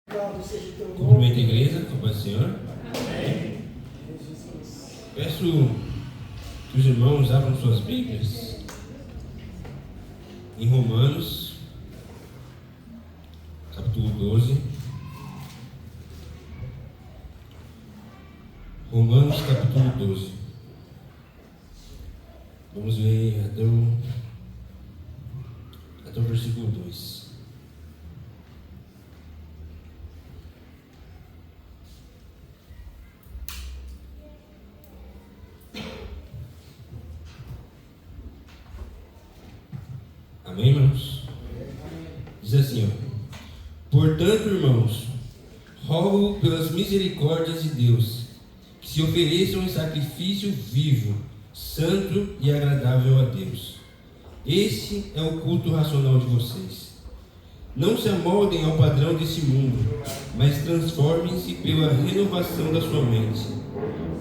Cumprimento a igreja, com a paz do Senhor. Amém. Peço que os irmãos abram suas Bíblias em Romanos, capítulo 12. Romanos, capítulo 12. Vamos ler até o versículo 2. Amém, irmãos? Diz assim, portanto, irmãos, rogo pelas misericórdias de Deus, que se ofereçam em sacrifício vivo, santo e agradável a Deus. Este é o culto racional de vocês. Não se amoldem ao padrão desse mundo, mas transformem-se pela renovação da sua mente,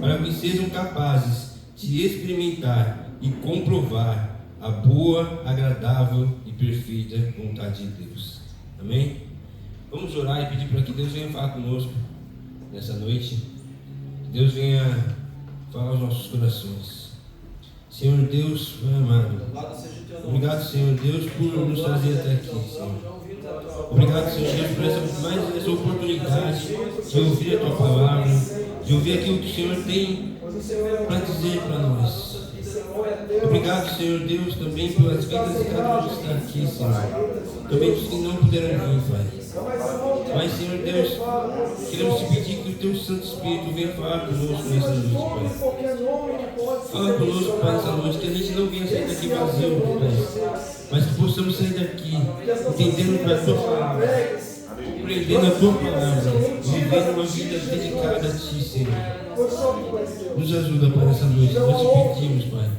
para que sejam capazes de experimentar e comprovar a boa, agradável e perfeita vontade de Deus. Amém? Vamos orar e pedir para que Deus venha falar conosco nessa noite. Que Deus venha falar aos nossos corações. Senhor Deus, Pai amado, obrigado, Senhor Deus, por nos trazer até aqui, Senhor. Obrigado, Senhor Deus, por mais essa oportunidade de ouvir a Tua palavra, de ouvir aquilo que o Senhor tem para dizer para nós. Obrigado, Senhor Deus, também pelas vidas de cada um que está aqui, Senhor. Também dos que não puderam vir, Pai. Mas, Senhor Deus, queremos te pedir que o Teu Santo Espírito venha falar conosco nessa noite, Pai. Fala conosco, Pai, nessa noite, que a gente não venha sair daqui vazio, Pai, mas que possamos sair daqui entendendo a Tua palavra, compreendendo a Tua palavra, vivendo uma vida dedicada a Ti, Senhor. Nos ajuda, Pai, nessa noite. Nós te pedimos, Pai.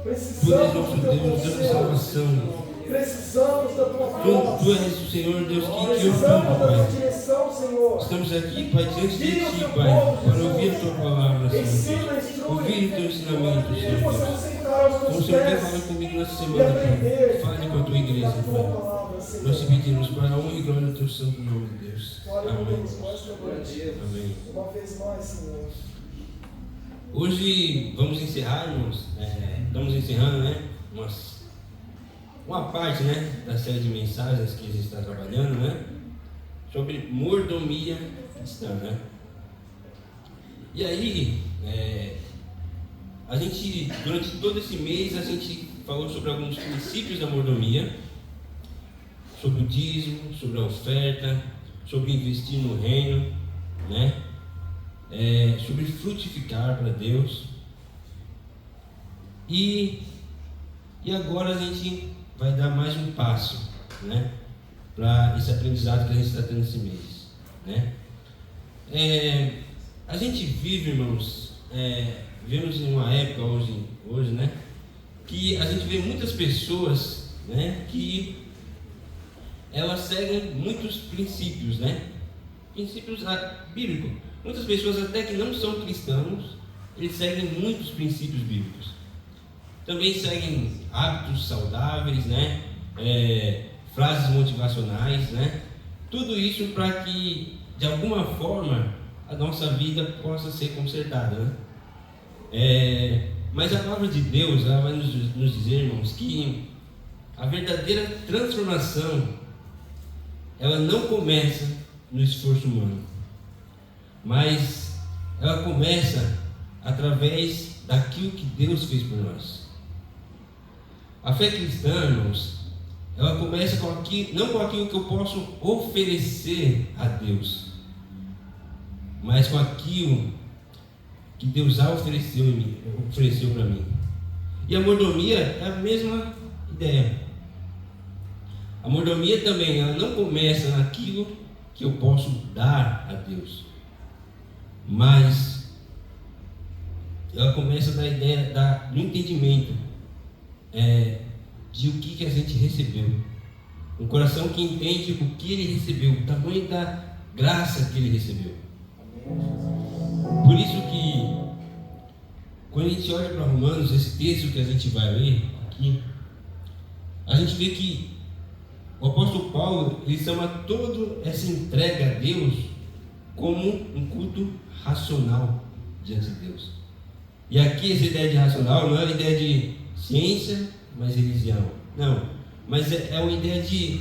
Tu és nosso Deus, Deus de salvação. Precisamos da Tua palavra. Tu és o Senhor, Deus, que eu amo, Pai. Estamos aqui, Pai, diante de Ti, Pai, para ouvir a Tua palavra, Senhor. Ouvir o Teu ensinamento, Senhor Deus. Como o Senhor tem falado comigo nessa semana, Pai, fale com a Tua igreja, Pai. Nós te pedimos, para a honra e glória do Teu santo nome, Deus. Amém. Amém. Uma vez mais, Senhor. Hoje vamos encerrar, irmãos. Estamos encerrando, né? Uma parte, né, da série de mensagens que a gente está trabalhando, né? Sobre mordomia cristã, né? E aí, a gente, durante todo esse mês, a gente falou sobre alguns princípios da mordomia, sobre o dízimo, sobre a oferta, sobre investir no reino, né? Sobre frutificar para Deus. E agora a gente vai dar mais um passo, né, para esse aprendizado que a gente está tendo esse mês, né? A gente vive, irmãos, vivemos em uma época hoje, né, que a gente vê muitas pessoas, né, que elas seguem muitos princípios, né, princípios bíblicos. Muitas pessoas, até que não são cristãos, eles seguem muitos princípios bíblicos. Também seguem hábitos saudáveis, né? Frases motivacionais, né? Tudo isso para que, de alguma forma, a nossa vida possa ser consertada, né? Mas a palavra de Deus, ela vai nos dizer, irmãos, que a verdadeira transformação, ela não começa no esforço humano, mas ela começa através daquilo que Deus fez por nós. A fé cristã, irmãos, ela começa não com aquilo que eu posso oferecer a Deus, mas com aquilo que Deus já ofereceu para mim. E a mordomia é a mesma ideia. A mordomia também, ela não começa naquilo que eu posso dar a Deus, mas ela começa da ideia do entendimento de o que a gente recebeu. Um coração que entende o que ele recebeu, o tamanho da graça que ele recebeu. Por isso que, quando a gente olha para Romanos, esse texto que a gente vai ler aqui, a gente vê que o apóstolo Paulo, ele chama toda essa entrega a Deus como um culto racional diante de Deus. E aqui essa ideia de racional não é uma ideia de ciência, mas religião. Não, mas é uma ideia de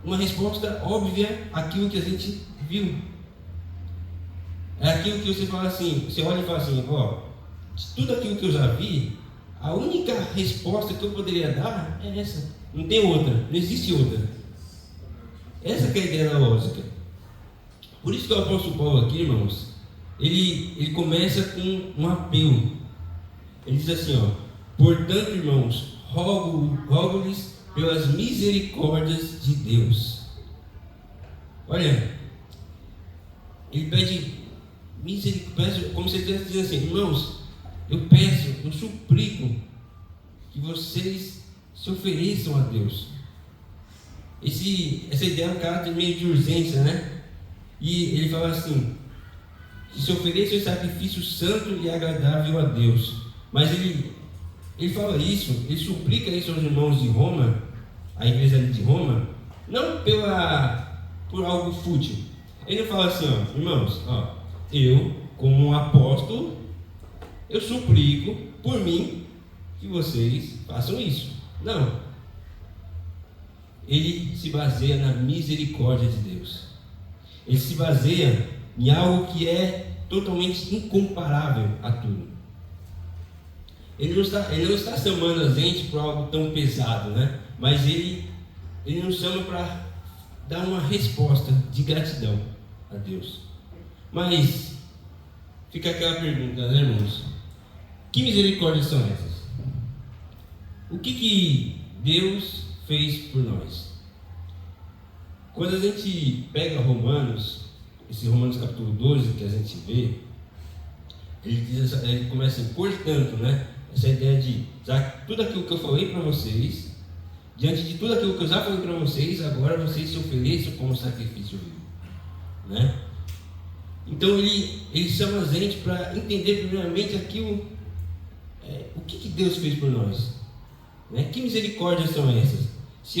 uma resposta óbvia àquilo que a gente viu. É aquilo que você fala assim, você olha e fala assim, de tudo aquilo que eu já vi, a única resposta que eu poderia dar é essa. Não tem outra, não existe outra. Essa que é a ideia da lógica. Por isso que o apóstolo Paulo aqui, irmãos, ele começa com um apelo. Ele diz assim, portanto, irmãos, rogo-lhes pelas misericórdias de Deus. Olha, ele pede misericórdia, como se ele estivesse dizendo assim, irmãos, eu suplico que vocês se ofereçam a Deus. Essa ideia é um caráter meio de urgência, né? E ele fala assim, que se ofereçam em sacrifício santo e agradável a Deus. Mas ele fala isso, ele suplica isso aos irmãos de Roma, a igreja de Roma, não por algo fútil. Ele não fala assim, irmãos, eu, como um apóstolo, eu suplico por mim que vocês façam isso. Não. Ele se baseia na misericórdia de Deus. Ele se baseia em algo que é totalmente incomparável a tudo. Ele não está chamando a gente por algo tão pesado, né? Mas ele nos chama para dar uma resposta de gratidão a Deus. Mas fica aquela pergunta, né, irmãos? Que misericórdias são essas? O que Deus fez por nós? Quando a gente pega Romanos, esse Romanos capítulo 12 que a gente vê, ele começa assim, portanto, né? Essa ideia de tudo aquilo que eu falei para vocês, diante de tudo aquilo que eu já falei para vocês, agora vocês se ofereçam como sacrifício vivo, né? Então ele chama a gente para entender primeiramente aquilo, o que Deus fez por nós, né? Que misericórdias são essas? Se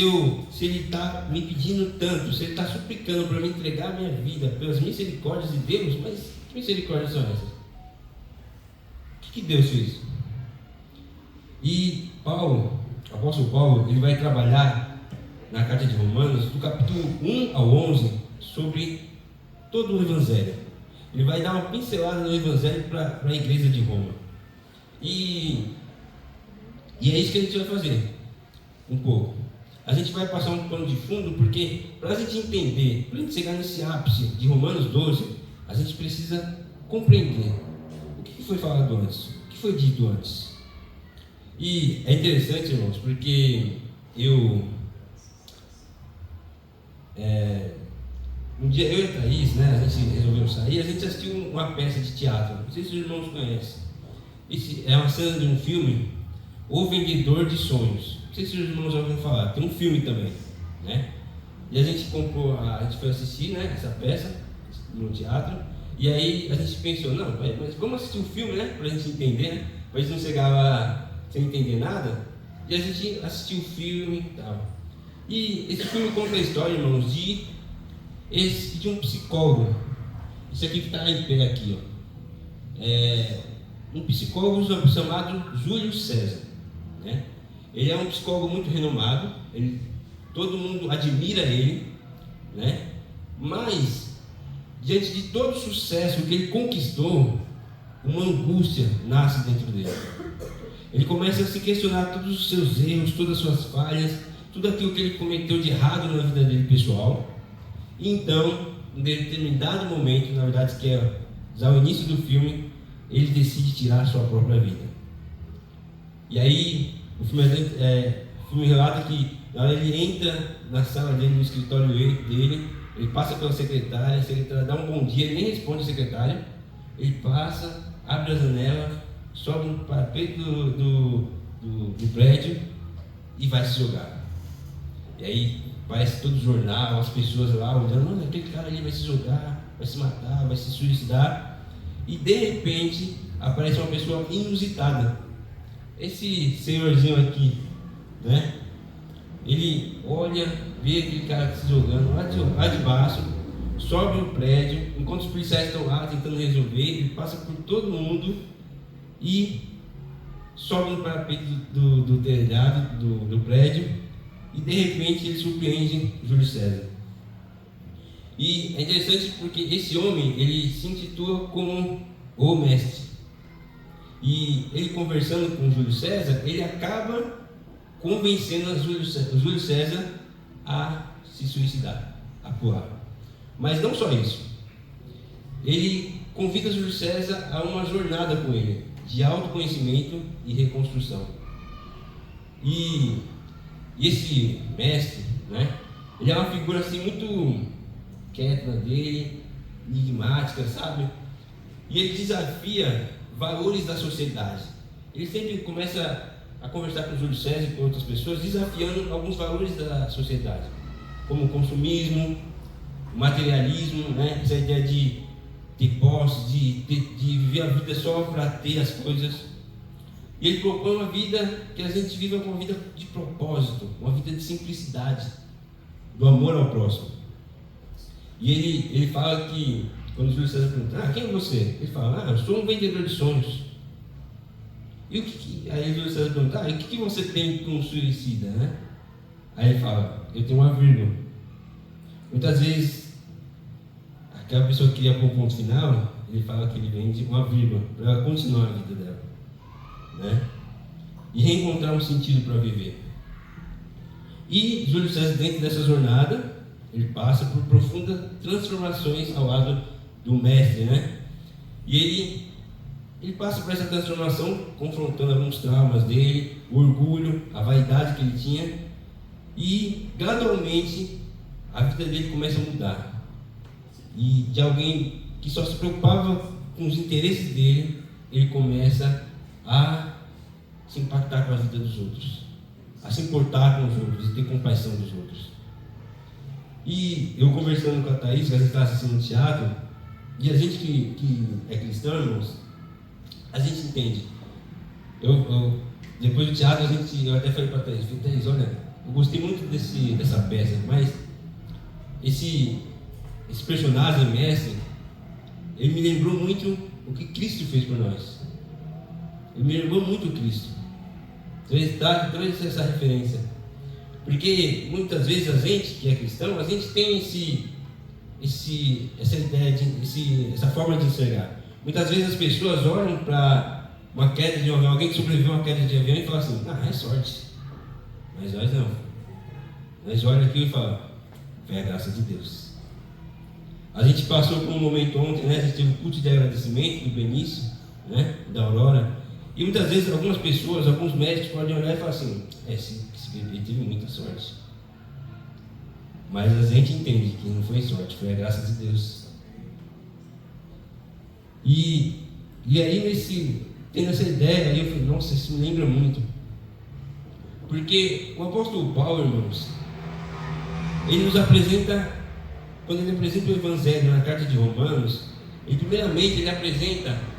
ele está me pedindo tanto, se ele está suplicando para me entregar a minha vida pelas misericórdias de Deus, mas que misericórdias são essas? O que Deus fez? E o apóstolo Paulo, ele vai trabalhar na carta de Romanos, do capítulo 1 ao 11, sobre todo o Evangelho. Ele vai dar uma pincelada no Evangelho para a igreja de Roma. E é isso que a gente vai fazer, um pouco. A gente vai passar um pano de fundo, porque para a gente entender, para a gente chegar nesse ápice de Romanos 12, a gente precisa compreender o que foi falado antes, o que foi dito antes. E é interessante, irmãos, porque um dia eu e a Thaís, né, a gente resolveu sair, a gente assistiu uma peça de teatro, não sei se os irmãos conhecem. É uma cena de um filme, O Vendedor de Sonhos. Não sei se os irmãos já ouviram falar, tem um filme também, né? E a gente foi assistir, né, essa peça no teatro, e aí a gente pensou, não, mas vamos assistir o filme, né, pra gente entender, né? A gente não chegava sem entender nada, e a gente assistiu o filme e tal. E esse filme conta a história, irmãos, de um psicólogo. Isso aqui está em pé aqui, um psicólogo chamado Júlio César, né? Ele é um psicólogo muito renomado, todo mundo admira ele, né? Mas diante de todo o sucesso que ele conquistou, uma angústia nasce dentro dele. Ele começa a se questionar todos os seus erros, todas as suas falhas, tudo aquilo que ele cometeu de errado na vida dele pessoal. E então, em determinado momento, na verdade que é já o início do filme, ele decide tirar a sua própria vida. E aí o filme relata que na hora ele entra na sala dele, no escritório dele, ele passa pela secretária, a secretária dá um bom dia, ele nem responde a secretária, ele passa, abre a janela, sobe no parapeito do prédio e vai se jogar. E aí parece todo o jornal, as pessoas lá olhando, aquele cara ali vai se jogar, vai se matar, vai se suicidar. E de repente aparece uma pessoa inusitada. Esse senhorzinho aqui, né? Ele olha, vê aquele cara se jogando lá de baixo, sobe no prédio, enquanto os policiais estão lá tentando resolver, ele passa por todo mundo e sobe no parapeito do telhado do prédio e de repente ele surpreende Júlio César. E é interessante porque esse homem, ele se intitula como o mestre. E ele conversando com Júlio César, ele acaba convencendo a Júlio César a se suicidar, a pular. Mas não só isso. Ele convida Júlio César a uma jornada com ele, de autoconhecimento e reconstrução. E esse mestre, né, ele é uma figura assim muito quieta dele, enigmática, sabe? E ele desafia valores da sociedade. Ele sempre começa a conversar com Júlio César e com outras pessoas, desafiando alguns valores da sociedade, como o consumismo, o materialismo, né? Essa ideia de ter posse, de viver a vida só para ter as coisas. E ele propõe uma vida que a gente viva uma vida de propósito, uma vida de simplicidade, do amor ao próximo. E ele fala que, quando Júlio César pergunta, quem é você? Ele fala, eu sou um vendedor de sonhos. E aí Júlio César pergunta, e o que você tem com um suicida, né? Aí ele fala, eu tenho uma vírgula. Muitas vezes, aquela pessoa que ia para o ponto final, ele fala que ele vende uma vírgula, para ela continuar a vida dela, né? E reencontrar um sentido para viver. E Júlio César, dentro dessa jornada, ele passa por profundas transformações ao lado do mestre, né? E ele passa por essa transformação, confrontando alguns traumas dele, o orgulho, a vaidade que ele tinha, e gradualmente a vida dele começa a mudar. E de alguém que só se preocupava com os interesses dele, ele começa a se impactar com a vida dos outros, a se importar com os outros e ter compaixão dos outros. E eu conversando com a Thaís, que a gente está assistindo o teatro, e a gente que é cristão, irmãos, a gente entende. Depois do teatro, eu até falei para a Thaís, olha, eu gostei muito dessa peça, mas esse personagem mestre, ele me lembrou muito o que Cristo fez por nós. Ele me lembrou muito Cristo. Então ele trouxe essa referência. Porque muitas vezes a gente que é cristão, a gente tem essa ideia, essa forma de enxergar. Muitas vezes as pessoas olham para uma queda de avião, alguém que sobreviveu a uma queda de avião e fala assim, é sorte. Mas nós não. Nós olhamos aqui e falamos, foi a graça de Deus. A gente passou por um momento ontem, né? A gente teve um culto de agradecimento do Benício, né? Da Aurora. E muitas vezes algumas pessoas, alguns médicos podem olhar e falar assim, esse bebê teve muita sorte. Mas a gente entende que não foi sorte, foi a graça de Deus. E aí tendo essa ideia, aí eu falei, nossa, isso me lembra muito. Porque o apóstolo Paulo, irmãos, ele nos apresenta, quando ele apresenta o Evangelho na carta de Romanos, primeiramente ele apresenta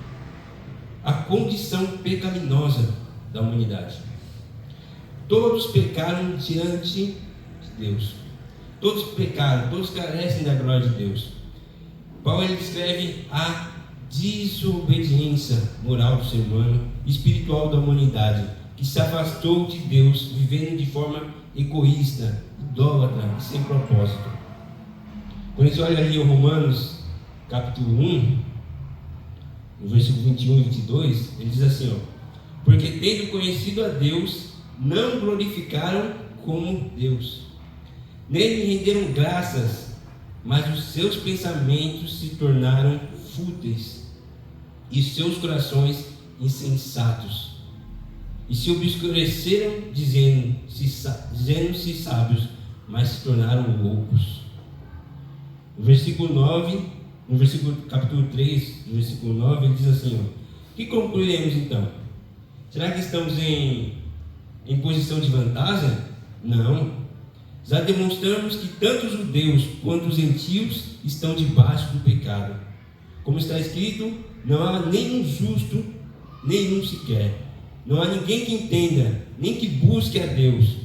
a condição pecaminosa da humanidade. Todos pecaram diante de Deus. Todos pecaram, todos carecem da glória de Deus. Paulo ele descreve a desobediência moral do ser humano, espiritual da humanidade, que se afastou de Deus, vivendo de forma egoísta, idólatra e sem propósito. Quando a gente olha ali o Romanos capítulo 1, no versículo 21 e 22, ele diz assim, porque tendo conhecido a Deus, não glorificaram como Deus, nem lhe renderam graças, mas os seus pensamentos se tornaram fúteis, e seus corações insensatos, e se obscureceram, dizendo-se sábios, mas se tornaram loucos. No versículo capítulo 3, no versículo 9, ele diz assim, que concluiremos então? Será que estamos em posição de vantagem? Não. Já demonstramos que tanto os judeus quanto os gentios estão debaixo do pecado. Como está escrito, não há nenhum justo, nenhum sequer. Não há ninguém que entenda, nem que busque a Deus.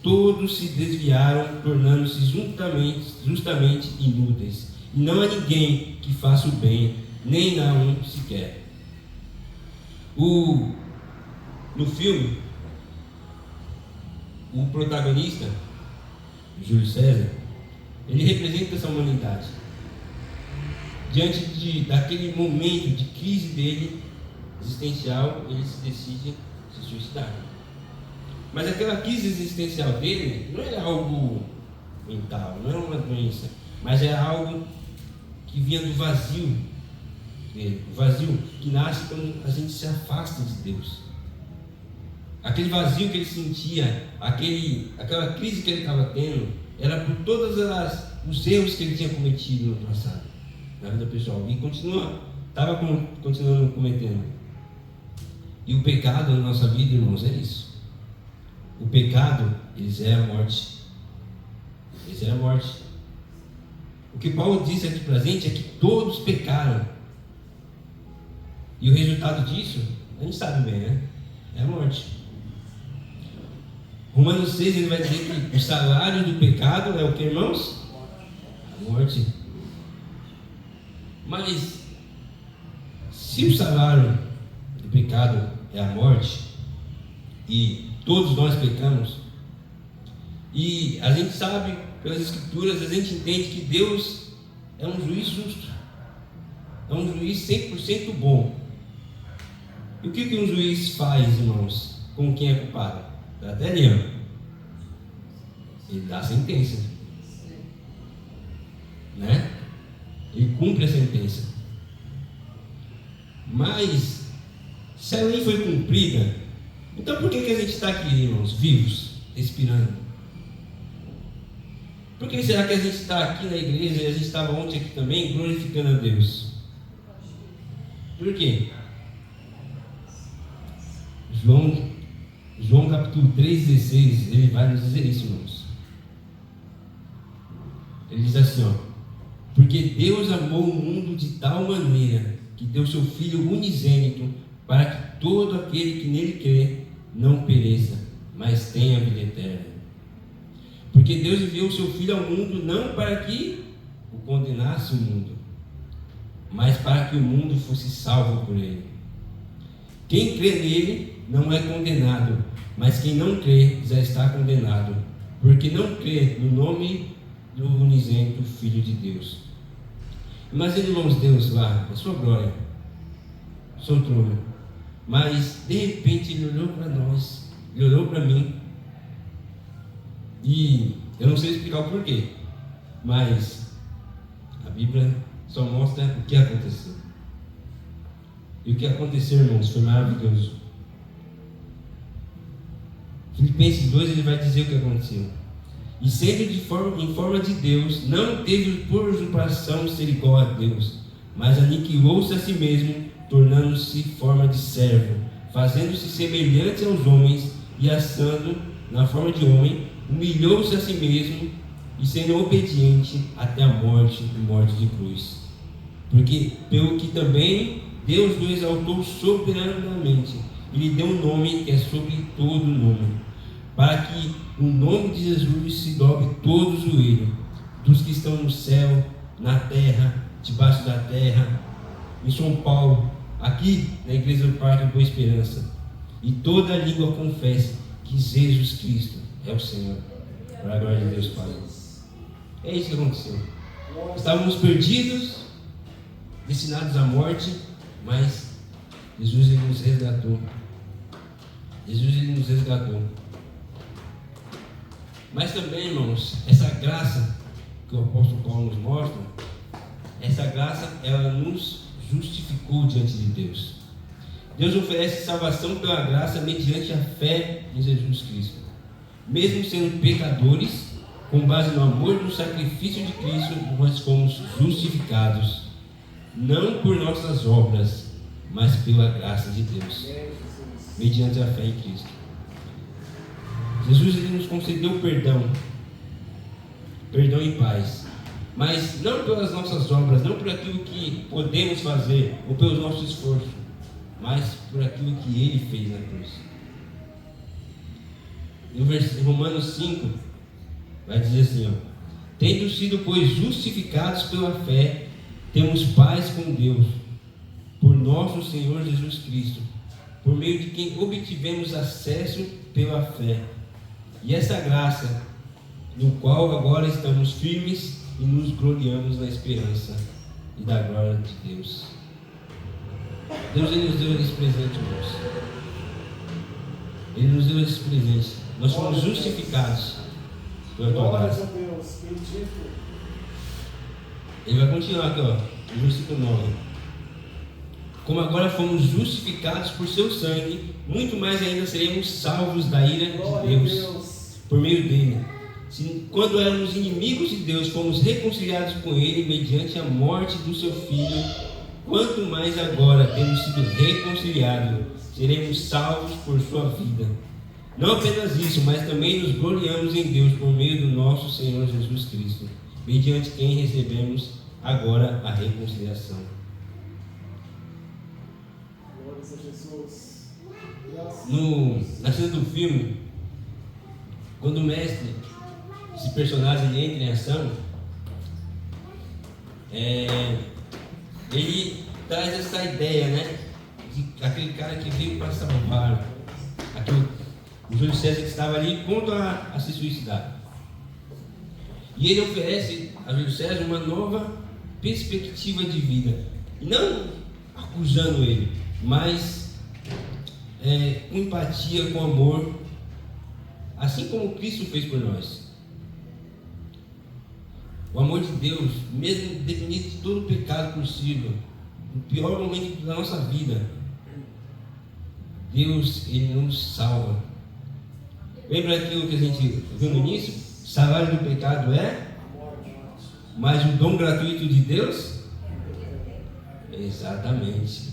todos se desviaram, tornando-se justamente inúteis. E não há ninguém que faça o bem, nem há um sequer. No filme, o protagonista, Júlio César, ele representa essa humanidade. Diante daquele momento de crise dele, existencial, ele se decide se suicidar. Mas aquela crise existencial dele não era algo mental, não era uma doença, mas era algo que vinha do vazio dele, o vazio que nasce quando a gente se afasta de Deus. Aquele vazio que ele sentia, aquela crise que ele estava tendo, era por todos os erros que ele tinha cometido no passado, na vida pessoal, e estava continuando cometendo. E o pecado na nossa vida, irmãos, é isso. O pecado, eles é a morte. Eles é a morte. O que Paulo diz aqui pra gente é que todos pecaram. E o resultado disso, a gente sabe bem, né? É a morte. Romanos 6, ele vai dizer que o salário do pecado é o que, irmãos? A morte. Mas, se o salário do pecado é a morte, e todos nós pecamos, e a gente sabe pelas Escrituras, a gente entende que Deus é um juiz justo, é um juiz 100% bom. E o que um juiz faz, irmãos, com quem é culpado? Dá até leão. Ele dá a sentença, né? Ele cumpre a sentença. Mas se a lei foi cumprida, então por que a gente está aqui, irmãos, vivos, respirando? Por que será que a gente está aqui na igreja e a gente estava ontem aqui também glorificando a Deus? Por quê? João capítulo 3,16, ele vai nos dizer isso, irmãos. Ele diz assim, porque Deus amou o mundo de tal maneira que deu seu Filho unigênito para que todo aquele que nele crê não pereça, mas tenha a vida eterna. Porque Deus enviou o seu Filho ao mundo não para que o condenasse o mundo, mas para que o mundo fosse salvo por ele. Quem crê nele não é condenado, mas quem não crê já está condenado, porque não crê no nome do unigênito Filho de Deus. Imagina, irmãos, Deus lá, a sua glória, o seu trono, mas de repente ele olhou para nós, ele olhou para mim, e eu não sei explicar o porquê, mas a Bíblia só mostra o que aconteceu. E o que aconteceu, irmãos, foi maravilhoso. Filipenses 2, ele vai dizer o que aconteceu. E sendo em forma de Deus, não teve por usurpação ser igual a Deus, mas aniquilou-se a si mesmo, tornando-se forma de servo, fazendo-se semelhante aos homens, e assando na forma de homem, humilhou-se a si mesmo, e sendo obediente até a morte e morte de cruz. Porque pelo que também Deus o exaltou soberanamente, e lhe deu um nome que é sobre todo nome, para que o nome de Jesus se dobre todo o joelho, dos que estão no céu, na terra, debaixo da terra, em São Paulo, aqui na igreja do Parque Boa Esperança, e toda a língua confesse que Jesus Cristo é o Senhor, para a glória de Deus Pai. É isso que aconteceu. Estávamos perdidos, destinados à morte, mas Jesus ele nos resgatou. Jesus ele nos resgatou. Mas também, irmãos, essa graça que o apóstolo Paulo nos mostra, essa graça, ela nos justificou diante de Deus. Deus oferece salvação pela graça mediante a fé em Jesus Cristo. Mesmo sendo pecadores, com base no amor e no sacrifício de Cristo, nós fomos justificados, não por nossas obras, mas pela graça de Deus, mediante a fé em Cristo. Jesus ele nos concedeu perdão e paz, mas não pelas nossas obras, não por aquilo que podemos fazer, ou pelo nosso esforço, mas por aquilo que Ele fez na cruz. Em Romanos 5, vai dizer assim, ó: tendo sido, pois, justificados pela fé, temos paz com Deus, por nosso Senhor Jesus Cristo, por meio de quem obtivemos acesso pela fé. E essa graça, no qual agora estamos firmes e nos gloriamos na esperança e da glória de Deus. Deus, Ele nos deu esse presente, irmãos. Ele nos deu esse presente. Nós fomos justificados pela tua Glórias a graça. Deus. Bendito. Ele vai continuar aqui, ó, no versículo 9. Como agora fomos justificados por seu sangue, muito mais ainda seremos salvos da ira de Glória a Deus Deus. por meio dele. Quando éramos inimigos de Deus, fomos reconciliados com ele mediante a morte do seu filho. Quanto mais agora, tendo sido reconciliados, seremos salvos por sua vida. Não apenas isso, mas também nos gloriamos em Deus por meio do nosso Senhor Jesus Cristo, mediante quem recebemos agora a reconciliação. Glórias a Jesus. Graças Na cena do filme, quando o mestre, esse personagem, ele entra em ação, ele traz essa ideia, né, de aquele cara que veio para salvar, o Júlio César que estava ali pronto a se suicidar. E ele oferece a Júlio César uma nova perspectiva de vida, e não acusando ele, mas com empatia, com amor, assim como Cristo fez por nós. O amor de Deus, mesmo independente de todo o pecado possível, no pior momento da nossa vida, Deus, Ele nos salva. Lembra aquilo que a gente viu no início? O salário do pecado é, mas o dom gratuito de Deus? Exatamente.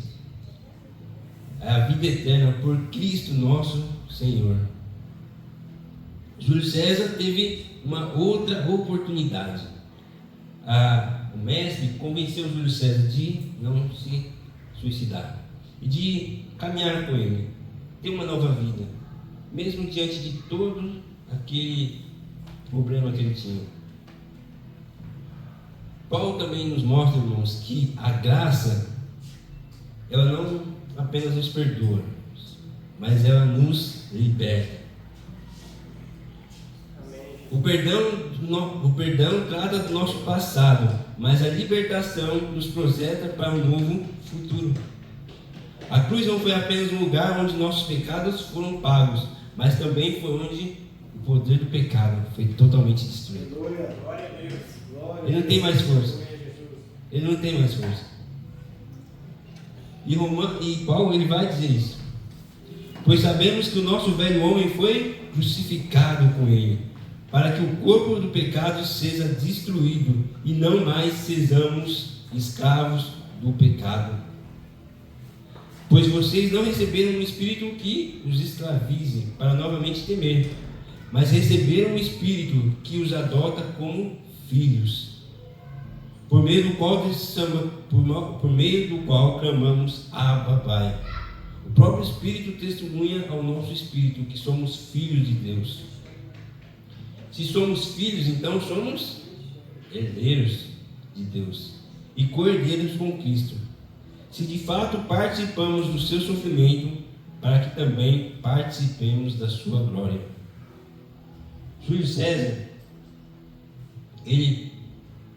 É a vida eterna por Cristo nosso Senhor. Júlio César teve uma outra oportunidade. O mestre convenceu Júlio César de não se suicidar e de caminhar com ele, ter uma nova vida, mesmo diante de todo aquele problema que ele tinha. Paulo também nos mostra, irmãos, que a graça, ela não apenas nos perdoa, mas ela nos liberta. O perdão trata do nosso passado, mas a libertação nos projeta para um novo futuro. A cruz não foi apenas um lugar onde nossos pecados foram pagos, mas também foi onde o poder do pecado foi totalmente destruído. Glória a Deus. Ele não tem mais força. Ele não tem mais força. E Paulo, ele vai dizer isso. Pois sabemos que o nosso velho homem foi crucificado com ele, para que o corpo do pecado seja destruído e não mais sejamos escravos do pecado. Pois vocês não receberam um espírito que os escravize para novamente temer, mas receberam um espírito que os adota como filhos, por meio do qual clamamos: Abba, Pai. O próprio Espírito testemunha ao nosso espírito que somos filhos de Deus. Se somos filhos, então somos herdeiros de Deus e co-herdeiros com Cristo, se de fato participamos do seu sofrimento, para que também participemos da sua glória. Júlio César, ele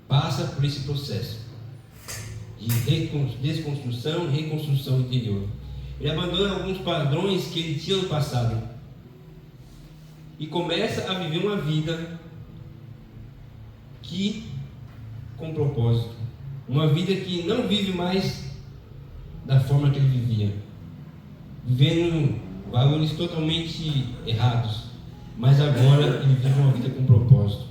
passa por esse processo de desconstrução e reconstrução interior. Ele abandona alguns padrões que ele tinha no passado e começa a viver uma vida com propósito, uma vida que não vive mais da forma que ele vivia, vivendo valores totalmente errados, mas agora ele vive uma vida com propósito.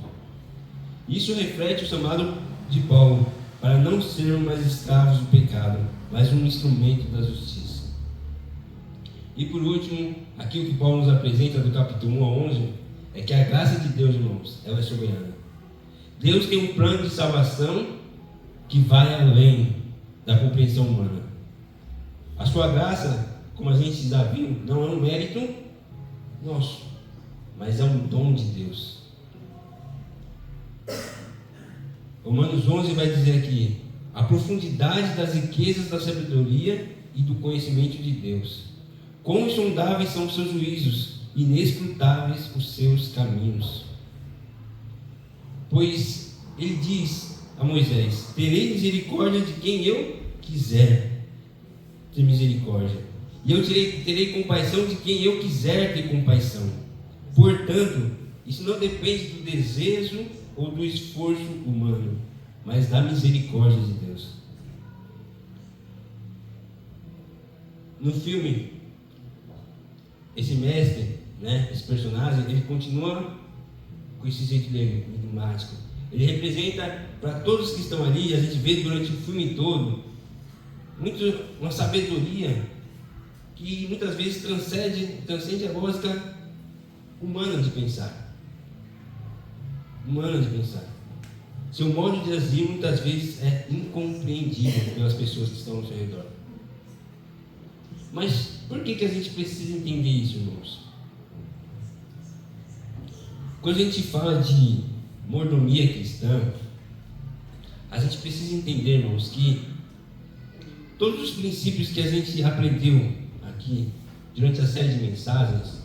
Isso reflete o chamado de Paulo para não sermos mais escravos do pecado, mas um instrumento da justiça. E por último, aqui o que Paulo nos apresenta do capítulo 1 a 11 é que a graça de Deus, irmãos, ela é soberana. Deus tem um plano de salvação que vai além da compreensão humana. A sua graça, como a gente já viu, não é um mérito nosso, mas é um dom de Deus. Romanos 11 vai dizer aqui: a profundidade das riquezas da sabedoria e do conhecimento de Deus. Quão insondáveis são os seus juízos, inescrutáveis os seus caminhos. Pois ele diz a Moisés: terei misericórdia de quem eu quiser ter misericórdia, e eu terei compaixão de quem eu quiser ter compaixão. Portanto, isso não depende do desejo ou do esforço humano, mas da misericórdia de Deus. No filme, esse mestre, esse personagem, ele continua com esse jeito dele, enigmático. Ele representa para todos que estão ali, a gente vê durante o filme todo, uma sabedoria que muitas vezes transcende a lógica humana de pensar. Seu modo de agir muitas vezes é incompreendido pelas pessoas que estão ao seu redor. Mas por que a gente precisa entender isso, irmãos? Quando a gente fala de mordomia cristã, a gente precisa entender, irmãos, que todos os princípios que a gente aprendeu aqui durante a série de mensagens,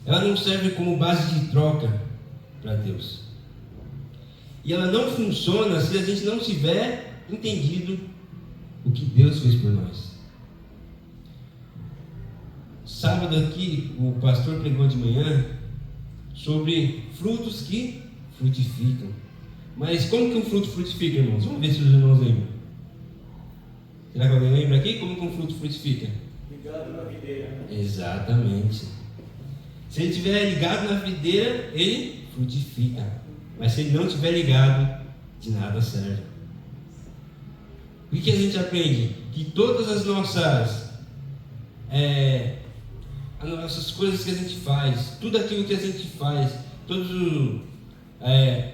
ela não serve como base de troca para Deus. E ela não funciona se a gente não tiver entendido o que Deus fez por nós. Sábado aqui, o pastor pregou de manhã sobre frutos que frutificam. Mas como que um fruto frutifica, irmãos? Vamos ver se os irmãos lembram. Será que alguém lembra aqui como que um fruto frutifica? Ligado na videira. Exatamente. Se ele estiver ligado na videira, ele frutifica. Mas se ele não estiver ligado, de nada serve. O que a gente aprende? Que todas as nossas coisas que a gente faz, tudo aquilo que a gente faz, todos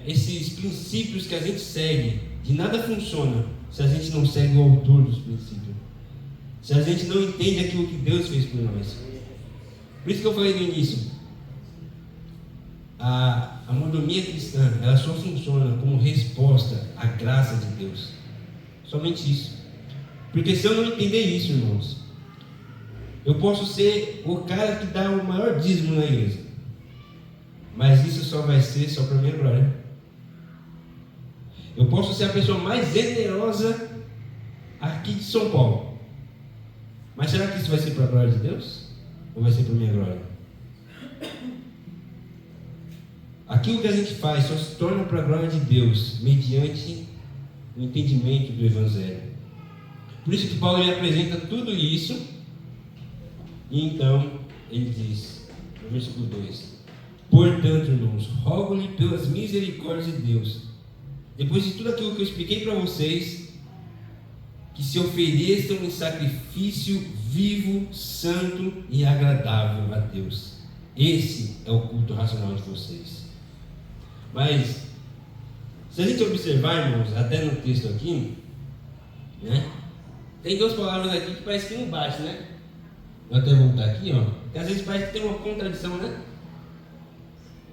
esses princípios que a gente segue, de nada funciona se a gente não segue o autor dos princípios, se a gente não entende aquilo que Deus fez por nós. Por isso que eu falei no início, a mordomia cristã, ela só funciona como resposta à graça de Deus. Somente isso. Porque se eu não entender isso, irmãos, eu posso ser o cara que dá o maior dízimo na igreja, mas isso só vai ser só para minha glória. Eu posso ser a pessoa mais generosa aqui de São Paulo, mas será que isso vai ser para a glória de Deus? Ou vai ser para minha glória? Aquilo que a gente faz só se torna para a glória de Deus mediante o entendimento do Evangelho. Por isso que Paulo ele apresenta tudo isso. E então ele diz, no versículo 2: portanto, irmãos, rogo-lhe pelas misericórdias de Deus, depois de tudo aquilo que eu expliquei para vocês, que se ofereçam em sacrifício vivo, santo e agradável a Deus. Esse é o culto racional de vocês. Mas, se a gente observar, irmãos, até no texto aqui, tem duas palavras aqui que parece que não bate, Vou até voltar aqui, que às vezes parece que tem uma contradição,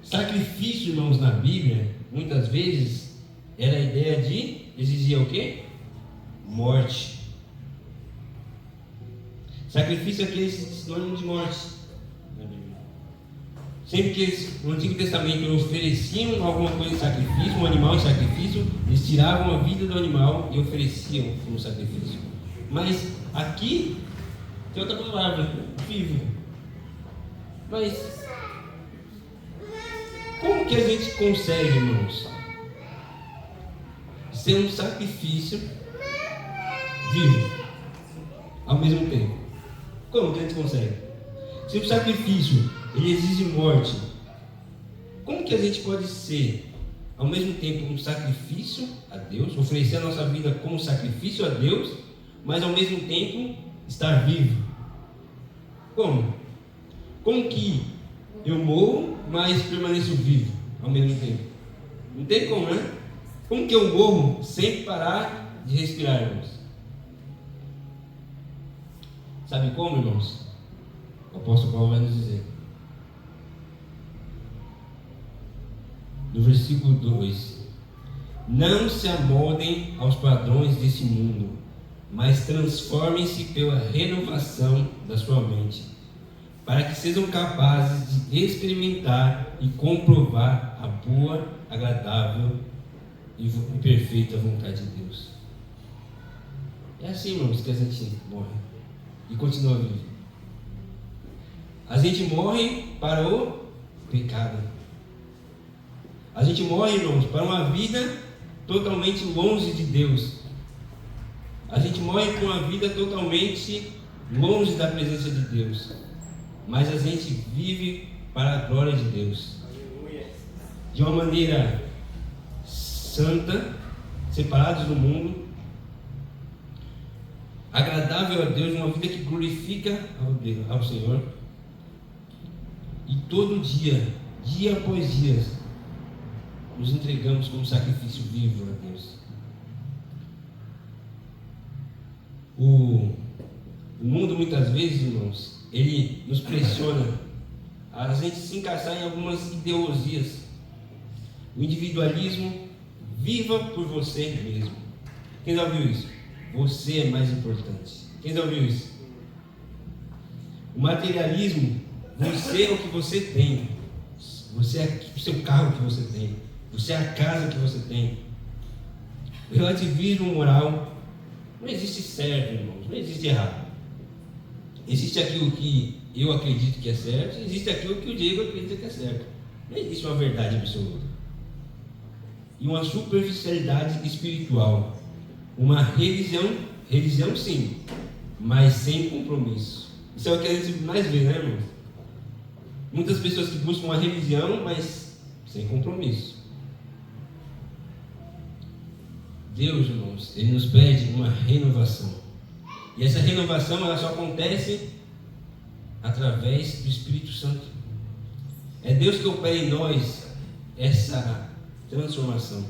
Sacrifício, irmãos, na Bíblia, muitas vezes, era a ideia de exigir o quê? Morte. Sacrifício aqui é sinônimo de morte na Bíblia. Sempre que eles, no Antigo Testamento, ofereciam alguma coisa em sacrifício, um animal em sacrifício, eles tiravam a vida do animal e ofereciam como sacrifício. Mas aqui tem outra palavra, vivo. Mas como que a gente consegue, irmãos, ser um sacrifício vivo ao mesmo tempo? Como que a gente consegue? Se o sacrifício ele exige morte, como que a gente pode ser ao mesmo tempo um sacrifício a Deus, oferecer a nossa vida como sacrifício a Deus, mas ao mesmo tempo estar vivo? Como? Como que eu morro, mas permaneço vivo ao mesmo tempo? Não tem como, Como que eu morro sem parar de respirar, irmãos? Sabe como, irmãos? O apóstolo Paulo vai nos dizer: no versículo 2: não se amoldem aos padrões desse mundo, mas transformem-se pela renovação da sua mente, para que sejam capazes de experimentar e comprovar a boa, agradável e perfeita vontade de Deus. É assim, irmãos, que a gente morre e continua vivendo. A gente morre para o pecado. A gente morre, irmãos, para uma vida totalmente longe de Deus. A gente morre para uma vida totalmente longe da presença de Deus. Mas a gente vive para a glória de Deus. De uma maneira santa, separados do mundo, agradável a Deus, uma vida que glorifica ao Senhor. E todo dia, dia após dia, nos entregamos como sacrifício vivo a Deus. O mundo, muitas vezes, irmãos, ele nos pressiona a gente se encaixar em algumas ideologias. O individualismo, viva por você mesmo. Quem já ouviu isso? Você é mais importante. Quem já ouviu isso? O materialismo, você é o que você tem. Você é o seu carro que você tem. Você é a casa que você tem. O relativismo moral, não existe certo, irmãos, não existe errado. Existe aquilo que eu acredito que é certo, existe aquilo que o Diego acredita que é certo. Não existe uma verdade absoluta. E uma superficialidade espiritual. Uma religião sim, mas sem compromisso. Isso é o que a gente mais vê, né, irmãos? Muitas pessoas que buscam uma religião, mas sem compromisso. Deus, irmãos, Ele nos pede uma renovação. E essa renovação, ela só acontece através do Espírito Santo. É Deus que opera em nós essa transformação.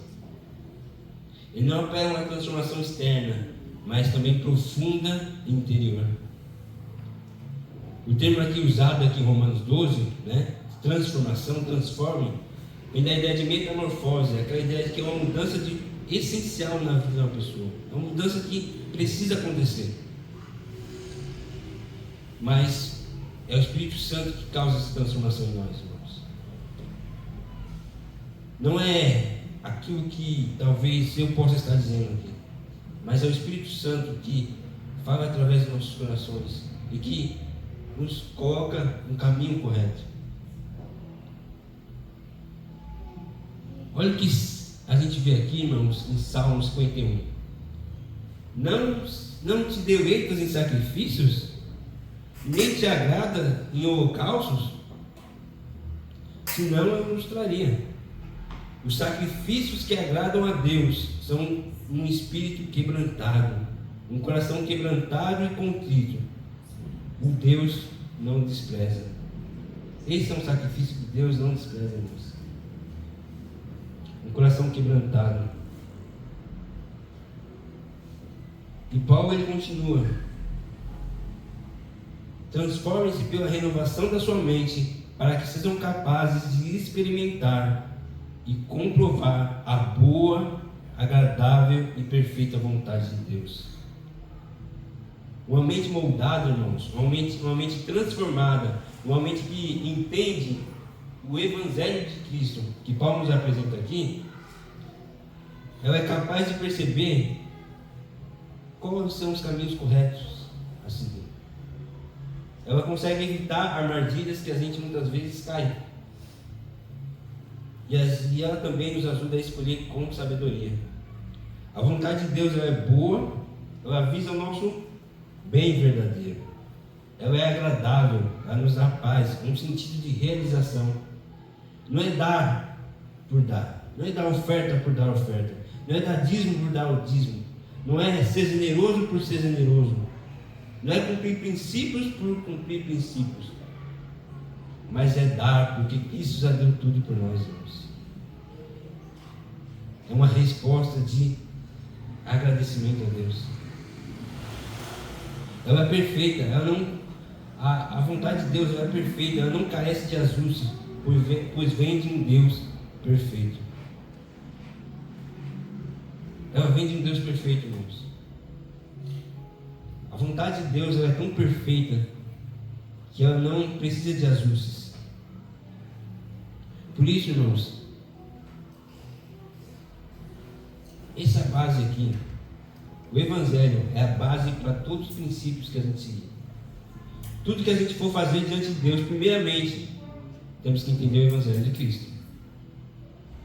Ele não opera uma transformação externa, mas também profunda e interior. O termo aqui usado aqui em Romanos 12, né? Transformação, transforme, vem da ideia de metamorfose, aquela ideia de que é uma mudança essencial na vida de uma pessoa. É uma mudança que precisa acontecer. Mas é o Espírito Santo que causa essa transformação em nós, irmãos. Não é aquilo que talvez eu possa estar dizendo aqui, mas é o Espírito Santo que fala através dos nossos corações e que nos coloca no caminho correto. Olha o que a gente vê aqui, irmãos, em Salmo 51. Não te deleitas em sacrifícios, nem te agrada em holocaustos, senão eu nos traria. Os sacrifícios que agradam a Deus são um espírito quebrantado, um coração quebrantado e contrito. O Deus não despreza. Esse é um sacrifício que Deus não despreza, irmãos. Um coração quebrantado. E Paulo, ele continua: transformem-se pela renovação da sua mente, para que sejam capazes de experimentar e comprovar a boa, agradável e perfeita vontade de Deus. Uma mente moldada, irmãos, uma mente transformada, uma mente que entende o Evangelho de Cristo, que Paulo nos apresenta aqui, ela é capaz de perceber quais são os caminhos corretos a seguir. Ela consegue evitar armadilhas que a gente muitas vezes cai. E ela também nos ajuda a escolher com sabedoria. A vontade de Deus, ela é boa, ela visa o nosso bem verdadeiro. Ela é agradável, ela nos dá paz, um sentido de realização. Não é dar por dar, não é dar oferta por dar oferta, não é dar dízimo por dar o dízimo, não é ser generoso por ser generoso, não é cumprir princípios por cumprir princípios, mas é dar porque Cristo já deu tudo por nós, irmãos. É uma resposta de agradecimento a Deus. Ela é perfeita, a vontade de Deus ela é perfeita, ela não carece de ajustes, pois vem de um Deus perfeito. Ela vem de um Deus perfeito, irmãos. A vontade de Deus ela é tão perfeita que ela não precisa de ajustes. Por isso, irmãos, essa base aqui, o Evangelho é a base para todos os princípios que a gente seguir. Tudo que a gente for fazer diante de Deus, primeiramente, temos que entender o Evangelho de Cristo.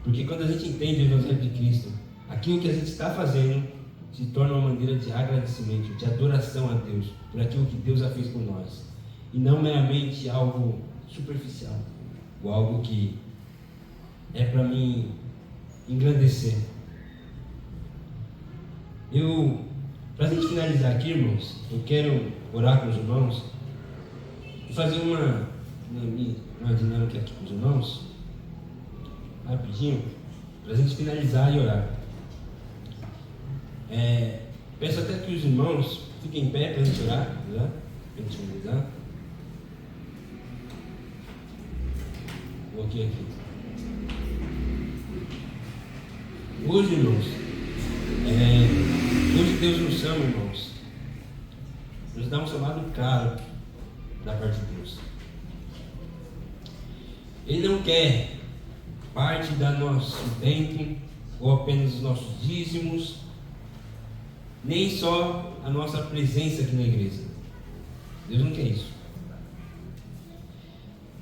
Porque quando a gente entende o Evangelho de Cristo, aquilo que a gente está fazendo se torna uma maneira de agradecimento, de adoração a Deus, por aquilo que Deus já fez por nós. E não meramente algo superficial, ou algo que é para mim engrandecer. Para a gente finalizar aqui, irmãos, eu quero orar com os irmãos e fazer uma dinâmica aqui com os irmãos, rapidinho, para a gente finalizar e orar. Peço até que os irmãos fiquem em pé para a gente orar, né? Para a gente finalizar. Coloquei aqui. Hoje, irmãos, hoje Deus nos chama, irmãos, nos dá um chamado caro da parte de Deus. Ele não quer parte do nosso tempo ou apenas os nossos dízimos, nem só a nossa presença aqui na igreja. Deus não quer isso.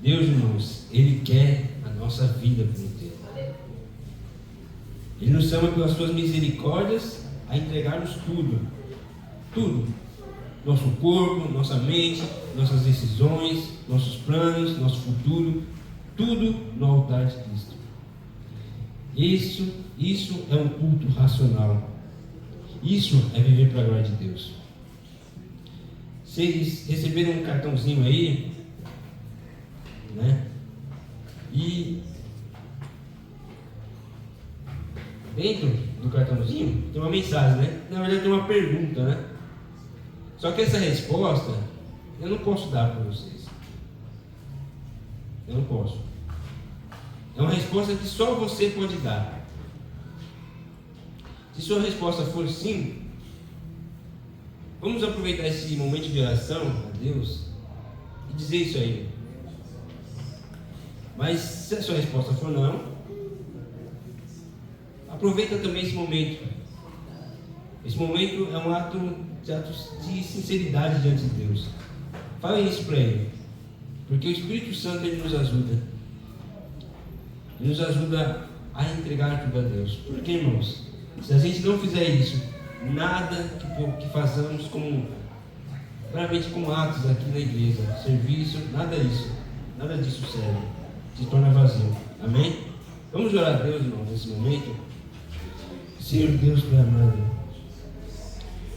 Deus, irmãos, Ele quer a nossa vida por inteiro. Ele nos chama pelas suas misericórdias a entregarmos tudo. Tudo. Nosso corpo, nossa mente, nossas decisões, nossos planos, nosso futuro. Tudo no altar de Cristo. Isso é um culto racional. Isso é viver para a glória de Deus. Vocês receberam um cartãozinho aí, né? E dentro do cartãozinho tem uma mensagem, né? Na verdade tem uma pergunta, né? Só que essa resposta eu não posso dar para vocês. Eu não posso. É uma resposta que só você pode dar. Se sua resposta for sim, vamos aproveitar esse momento de oração a Deus e dizer isso aí. Mas se a sua resposta for não, aproveita também esse momento. Esse momento é um ato de sinceridade diante de Deus. Fale isso para Ele, porque o Espírito Santo Ele nos ajuda. Ele nos ajuda a entregar tudo a Deus. Porque, irmãos, se a gente não fizer isso, nada que façamos realmente como atos aqui na igreja, serviço, nada disso serve, se torna vazio. Amém? Vamos orar a Deus, irmãos, nesse momento. Senhor Deus, Pai amado,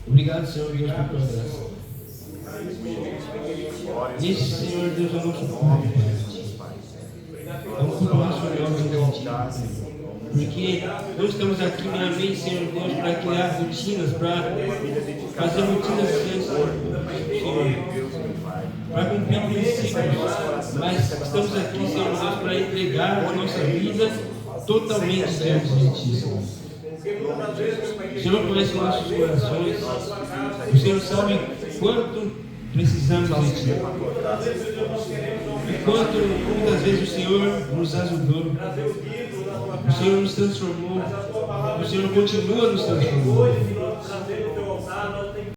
obrigado, Senhor Deus, por tua graça. Esse, Senhor Deus, é o nosso culto, Pai. É um culto racional, porque não estamos aqui meramente, Senhor Deus, para criar rotinas, para fazer rotinas para cumprir princípios, mas estamos aqui, Senhor Deus, para entregar a nossa vida totalmente diante de Ti, Senhor. O Senhor conhece nossos corações, o Senhor sabe quanto precisamos de Ti, e quanto muitas vezes o Senhor nos ajudou. O Senhor nos transformou. O Senhor continua nos transformando.